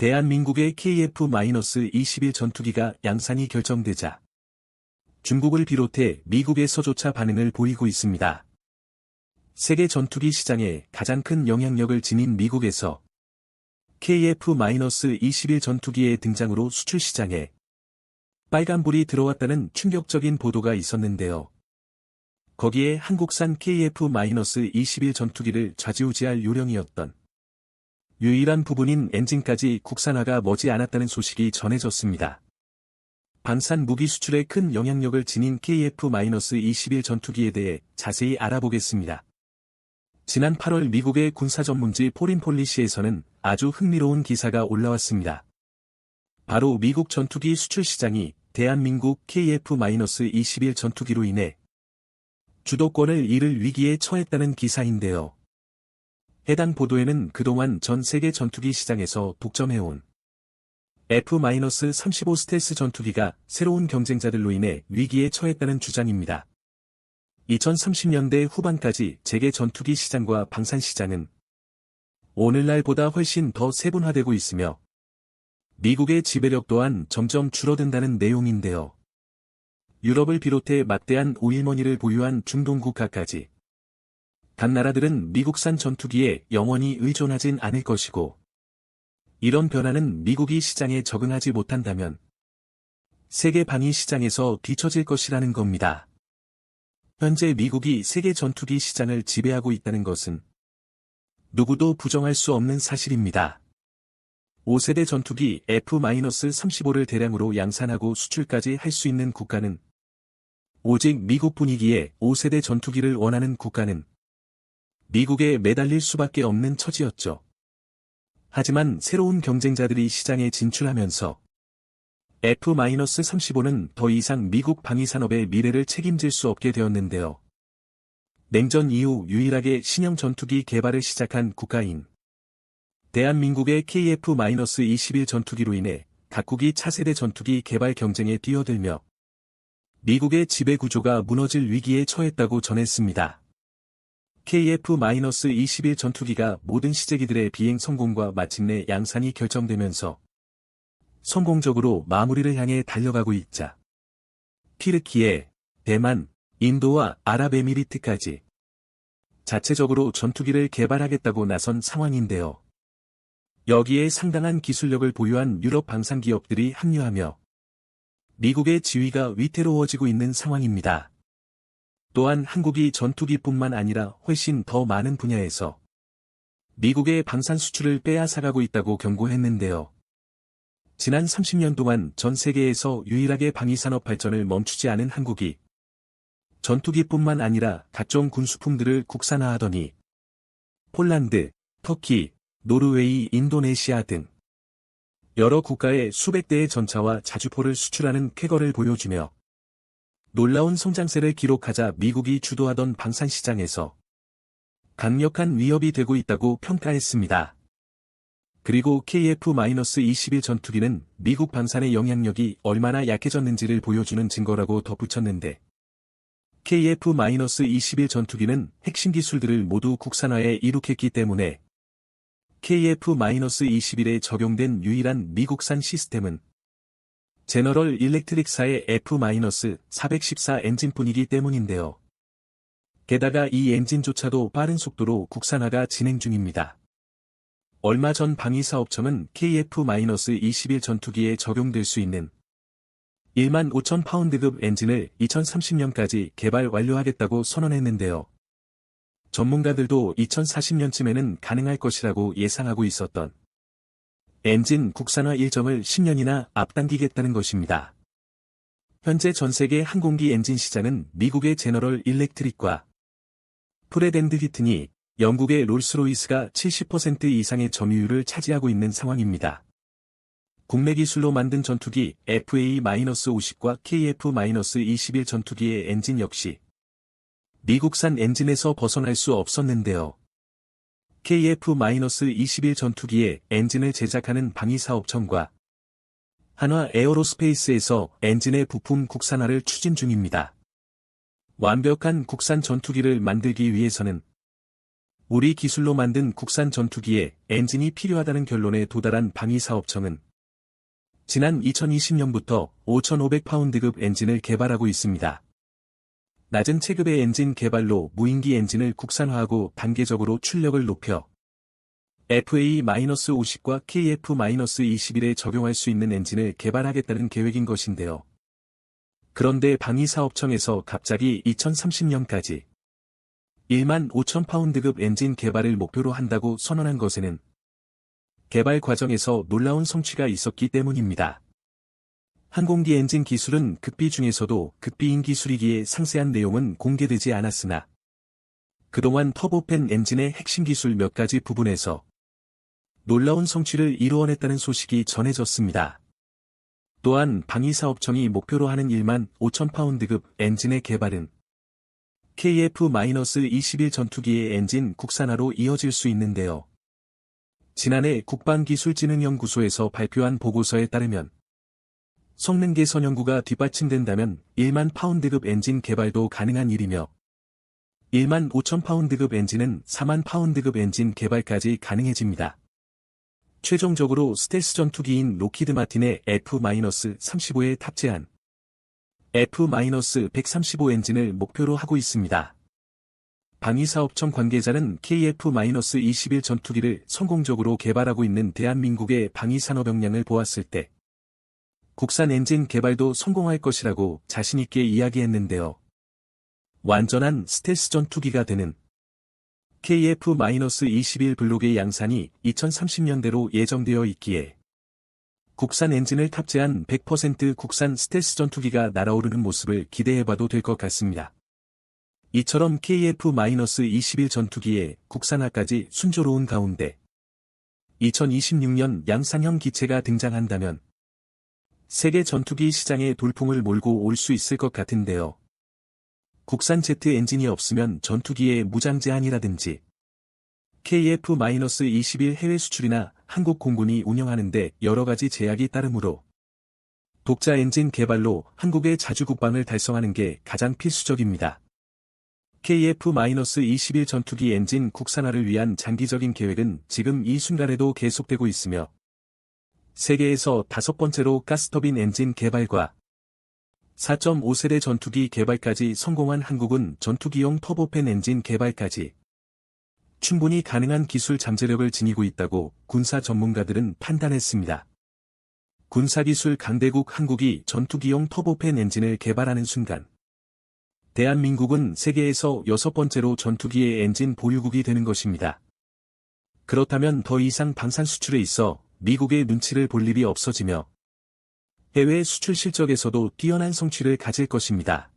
대한민국의 KF-21 전투기가 양산이 결정되자 중국을 비롯해 미국에서조차 반응을 보이고 있습니다. 세계 전투기 시장에 가장 큰 영향력을 지닌 미국에서 KF-21 전투기의 등장으로 수출 시장에 빨간불이 들어왔다는 충격적인 보도가 있었는데요. 거기에 한국산 KF-21 전투기를 좌지우지할 요령이었던 유일한 부분인 엔진까지 국산화가 머지않았다는 소식이 전해졌습니다. 방산 무기 수출에 큰 영향력을 지닌 KF-21 전투기에 대해 자세히 알아보겠습니다. 지난 8월 미국의 군사전문지 포린폴리시에서는 아주 흥미로운 기사가 올라왔습니다. 바로 미국 전투기 수출 시장이 대한민국 KF-21 전투기로 인해 주도권을 잃을 위기에 처했다는 기사인데요. 해당 보도에는 그동안 전 세계 전투기 시장에서 독점해온 F-35 스텔스 전투기가 새로운 경쟁자들로 인해 위기에 처했다는 주장입니다. 2030년대 후반까지 재계 전투기 시장과 방산 시장은 오늘날보다 훨씬 더 세분화되고 있으며 미국의 지배력 또한 점점 줄어든다는 내용인데요. 유럽을 비롯해 막대한 오일머니를 보유한 중동 국가까지 각 나라들은 미국산 전투기에 영원히 의존하진 않을 것이고 이런 변화는 미국이 시장에 적응하지 못한다면 세계 방위 시장에서 뒤처질 것이라는 겁니다. 현재 미국이 세계 전투기 시장을 지배하고 있다는 것은 누구도 부정할 수 없는 사실입니다. 5세대 전투기 F-35를 대량으로 양산하고 수출까지 할 수 있는 국가는 오직 미국뿐이기에 5세대 전투기를 원하는 국가는 미국에 매달릴 수밖에 없는 처지였죠. 하지만 새로운 경쟁자들이 시장에 진출하면서 F-35는 더 이상 미국 방위산업의 미래를 책임질 수 없게 되었는데요. 냉전 이후 유일하게 신형 전투기 개발을 시작한 국가인 대한민국의 KF-21 전투기로 인해 각국이 차세대 전투기 개발 경쟁에 뛰어들며 미국의 지배구조가 무너질 위기에 처했다고 전했습니다. KF-21 전투기가 모든 시제기들의 비행 성공과 마침내 양산이 결정되면서 성공적으로 마무리를 향해 달려가고 있자 튀르키예, 대만, 인도와 아랍에미리트까지 자체적으로 전투기를 개발하겠다고 나선 상황인데요. 여기에 상당한 기술력을 보유한 유럽 방산 기업들이 합류하며 미국의 지위가 위태로워지고 있는 상황입니다. 또한 한국이 전투기뿐만 아니라 훨씬 더 많은 분야에서 미국의 방산 수출을 빼앗아가고 있다고 경고했는데요. 지난 30년 동안 전 세계에서 유일하게 방위산업 발전을 멈추지 않은 한국이 전투기뿐만 아니라 각종 군수품들을 국산화하더니 폴란드, 터키, 노르웨이, 인도네시아 등 여러 국가에 수백 대의 전차와 자주포를 수출하는 쾌거를 보여주며 놀라운 성장세를 기록하자 미국이 주도하던 방산 시장에서 강력한 위협이 되고 있다고 평가했습니다. 그리고 KF-21 전투기는 미국 방산의 영향력이 얼마나 약해졌는지를 보여주는 증거라고 덧붙였는데 KF-21 전투기는 핵심 기술들을 모두 국산화에 이룩했기 때문에 KF-21에 적용된 유일한 미국산 시스템은 제너럴 일렉트릭사의 F-414 엔진뿐이기 때문인데요. 게다가 이 엔진조차도 빠른 속도로 국산화가 진행 중입니다. 얼마 전 방위사업청은 KF-21 전투기에 적용될 수 있는 15,000 파운드급 엔진을 2030년까지 개발 완료하겠다고 선언했는데요. 전문가들도 2040년쯤에는 가능할 것이라고 예상하고 있었던 엔진 국산화 일정을 10년이나 앞당기겠다는 것입니다. 현재 전 세계 항공기 엔진 시장은 미국의 제너럴 일렉트릭과 프렛 앤드 휘트니, 영국의 롤스로이스가 70% 이상의 점유율을 차지하고 있는 상황입니다. 국내 기술로 만든 전투기 FA-50과 KF-21 전투기의 엔진 역시 미국산 엔진에서 벗어날 수 없었는데요. KF-21 전투기의 엔진을 제작하는 방위사업청과 한화 에어로스페이스에서 엔진의 부품 국산화를 추진 중입니다. 완벽한 국산 전투기를 만들기 위해서는 우리 기술로 만든 국산 전투기에 엔진이 필요하다는 결론에 도달한 방위사업청은 지난 2020년부터 5,500파운드급 엔진을 개발하고 있습니다. 낮은 체급의 엔진 개발로 무인기 엔진을 국산화하고 단계적으로 출력을 높여 FA-50과 KF-21에 적용할 수 있는 엔진을 개발하겠다는 계획인 것인데요. 그런데 방위사업청에서 갑자기 2030년까지 1만 5천 파운드급 엔진 개발을 목표로 한다고 선언한 것에는 개발 과정에서 놀라운 성취가 있었기 때문입니다. 항공기 엔진 기술은 극비 중에서도 극비인 기술이기에 상세한 내용은 공개되지 않았으나 그동안 터보팬 엔진의 핵심 기술 몇 가지 부분에서 놀라운 성취를 이루어냈다는 소식이 전해졌습니다. 또한 방위사업청이 목표로 하는 1만 5천 파운드급 엔진의 개발은 KF-21 전투기의 엔진 국산화로 이어질 수 있는데요. 지난해 국방기술진흥연구소에서 발표한 보고서에 따르면 성능 개선 연구가 뒷받침된다면 1만 파운드급 엔진 개발도 가능한 일이며 1만 5천 파운드급 엔진은 4만 파운드급 엔진 개발까지 가능해집니다. 최종적으로 스텔스 전투기인 로키드 마틴의 F-35에 탑재한 F-135 엔진을 목표로 하고 있습니다. 방위사업청 관계자는 KF-21 전투기를 성공적으로 개발하고 있는 대한민국의 방위산업 역량을 보았을 때 국산 엔진 개발도 성공할 것이라고 자신있게 이야기했는데요. 완전한 스텔스 전투기가 되는 KF-21 블록의 양산이 2030년대로 예정되어 있기에 국산 엔진을 탑재한 100% 국산 스텔스 전투기가 날아오르는 모습을 기대해봐도 될 것 같습니다. 이처럼 KF-21 전투기의 국산화까지 순조로운 가운데 2026년 양산형 기체가 등장한다면 세계 전투기 시장에 돌풍을 몰고 올 수 있을 것 같은데요. 국산 제트 엔진이 없으면 전투기의 무장 제한이라든지 KF-21 해외 수출이나 한국 공군이 운영하는데 여러가지 제약이 따르므로 독자 엔진 개발로 한국의 자주 국방을 달성하는 게 가장 필수적입니다. KF-21 전투기 엔진 국산화를 위한 장기적인 계획은 지금 이 순간에도 계속되고 있으며 세계에서 5번째로 가스터빈 엔진 개발과 4.5세대 전투기 개발까지 성공한 한국은 전투기용 터보팬 엔진 개발까지 충분히 가능한 기술 잠재력을 지니고 있다고 군사 전문가들은 판단했습니다. 군사기술 강대국 한국이 전투기용 터보팬 엔진을 개발하는 순간 대한민국은 세계에서 6번째로 전투기의 엔진 보유국이 되는 것입니다. 그렇다면 더 이상 방산 수출에 있어 미국의 눈치를 볼 일이 없어지며 해외 수출 실적에서도 뛰어난 성취를 가질 것입니다.